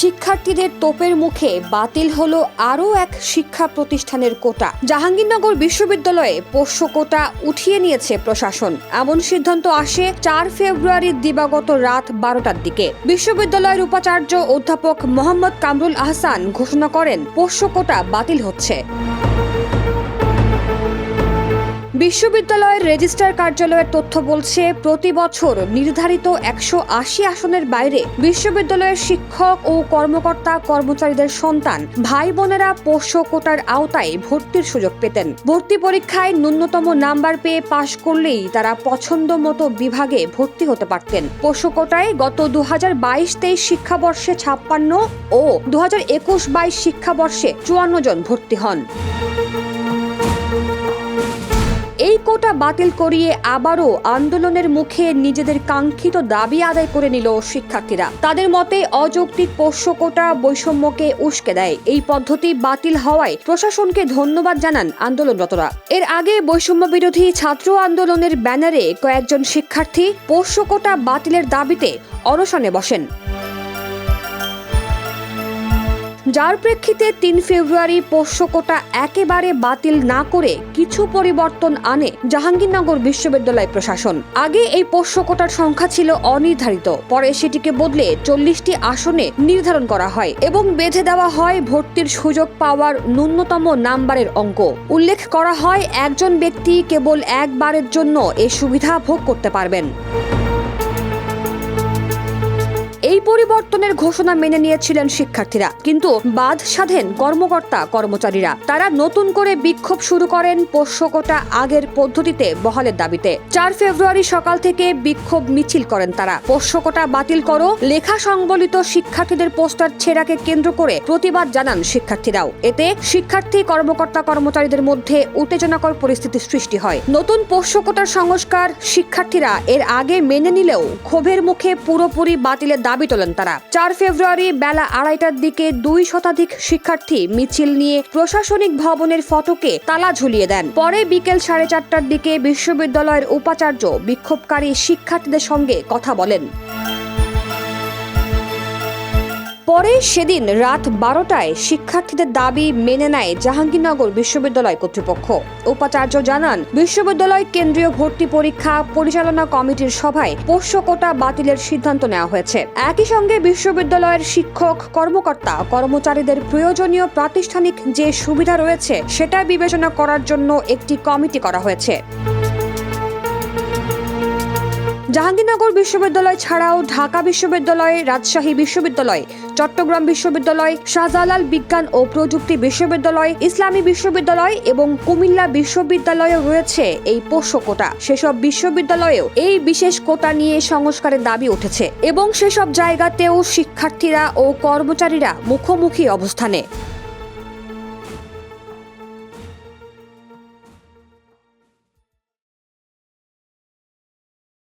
শিক্ষার্থীদের তোপের মুখে বাতিল হলো আরও এক শিক্ষা প্রতিষ্ঠানের কোটা। জাহাঙ্গীরনগর বিশ্ববিদ্যালয়ে পোষ্য কোটা উঠিয়ে নিয়েছে প্রশাসন। এমন সিদ্ধান্ত আসে 4 ফেব্রুয়ারি দিবাগত রাত 12টার দিকে। বিশ্ববিদ্যালয়ের উপাচার্য অধ্যাপক মোহাম্মদ কামরুল আহসান ঘোষণা করেন পোষ্য কোটা বাতিল হচ্ছে। বিশ্ববিদ্যালয়ের রেজিস্ট্রার কার্যালয়ের তথ্য বলছে, প্রতি বছর নির্ধারিত 180 আসনের বাইরে বিশ্ববিদ্যালয়ের শিক্ষক ও কর্মকর্তা কর্মচারীদের সন্তান ভাই বোনেরা পোষ্য কোটার আওতায় ভর্তির সুযোগ পেতেন। ভর্তি পরীক্ষায় ন্যূনতম নাম্বার পেয়ে পাশ করলেই তারা পছন্দ মতো বিভাগে ভর্তি হতে পারতেন। পোষ্য কোটায় গত 2022-23 শিক্ষাবর্ষে 56 ও 2021-22 শিক্ষাবর্ষে 54 জন ভর্তি হন। এই কোটা বাতিল করিয়ে আবারও আন্দোলনের মুখে নিজেদের কাঙ্ক্ষিত দাবি আদায় করে নিল শিক্ষার্থীরা। তাদের মতে অযৌক্তিক পোষ্য কোটা বৈষম্যকে উস্কে দেয়। এই পদ্ধতি বাতিল হওয়ায় প্রশাসনকে ধন্যবাদ জানান আন্দোলনরতরা। এর আগে বৈষম্য বিরোধী ছাত্র আন্দোলনের ব্যানারে কয়েকজন শিক্ষার্থী পোষ্য কোটা বাতিলের দাবিতে অনশনে বসেন, যার প্রেক্ষিতে 3 ফেব্রুয়ারি পোষ্য কোটা একেবারে বাতিল না করে কিছু পরিবর্তন আনে জাহাঙ্গীরনগর বিশ্ববিদ্যালয় প্রশাসন। আগে এই পোষ্য কোটার সংখ্যা ছিল অনির্ধারিত, পরে সেটিকে বদলে 40টি আসনে নির্ধারণ করা হয় এবং বেঁধে দেওয়া হয় ভর্তির সুযোগ পাওয়ার ন্যূনতম নাম্বারের অঙ্ক। উল্লেখ করা হয়, একজন ব্যক্তি কেবল একবারের জন্য এ সুবিধা ভোগ করতে পারবেন। এই পরিবর্তনের ঘোষণা মেনে নিয়েছিলেন শিক্ষার্থীরা, কিন্তু বাদ সাধেন কর্মকর্তা কর্মচারীরা। তারা নতুন করে বিক্ষোভ শুরু করেন পোষ্য কোটা আগের পদ্ধতিতে বহালের দাবিতে। 4 ফেব্রুয়ারি সকাল থেকে বিক্ষোভ মিছিল করেন তারা। পোষ্য কোটা বাতিল করো লেখা সংবলিত শিক্ষার্থীদের পোস্টার ছেঁড়াকে কেন্দ্র করে প্রতিবাদ জানান শিক্ষার্থীরাও। এতে শিক্ষার্থী কর্মকর্তা কর্মচারীদের মধ্যে উত্তেজনাকর পরিস্থিতি সৃষ্টি হয়। নতুন পোষ্য কোটার সংস্কার শিক্ষার্থীরা এর আগে মেনে নিলেও ক্ষোভের মুখে পুরোপুরি বাতিলের দাবি তোলেন তারা। 4 ফেব্রুয়ারি বেলা 2:30টার দিকে 2 শতাধিক শিক্ষার্থী মিছিল নিয়ে প্রশাসনিক ভবনের ফটকে তালা ঝুলিয়ে দেন। পরে বিকেল 4:30টার দিকে বিশ্ববিদ্যালয়ের উপাচার্য বিক্ষোভকারী শিক্ষার্থীদের সঙ্গে কথা বলেন। পরে সেদিন রাত 12টায় শিক্ষার্থীদের দাবি মেনে নেয় জাহাঙ্গীরনগর বিশ্ববিদ্যালয় কর্তৃপক্ষ। উপাচার্য জানান, বিশ্ববিদ্যালয় কেন্দ্রীয় ভর্তি পরীক্ষা পরিচালনা কমিটির সভায় পোষ্য কোটা বাতিলের সিদ্ধান্ত নেওয়া হয়েছে। একই সঙ্গে বিশ্ববিদ্যালয়ের শিক্ষক কর্মকর্তা কর্মচারীদের প্রয়োজনীয় প্রাতিষ্ঠানিক যে সুবিধা রয়েছে সেটা বিবেচনা করার জন্য একটি কমিটি করা হয়েছে। জাহাঙ্গীরনগর বিশ্ববিদ্যালয় ছাড়াও ঢাকা বিশ্ববিদ্যালয়, রাজশাহী বিশ্ববিদ্যালয়, চট্টগ্রাম বিশ্ববিদ্যালয়, শাহজালাল বিজ্ঞান ও প্রযুক্তি বিশ্ববিদ্যালয়, ইসলামী বিশ্ববিদ্যালয় এবং কুমিল্লা বিশ্ববিদ্যালয়েও রয়েছে এই পোষ্য কোটা। সেসব বিশ্ববিদ্যালয়েও এই বিশেষ কোটা নিয়ে সংস্কারের দাবি উঠেছে এবং সেসব জায়গাতেও শিক্ষার্থীরা ও কর্মচারীরা মুখোমুখি অবস্থানে।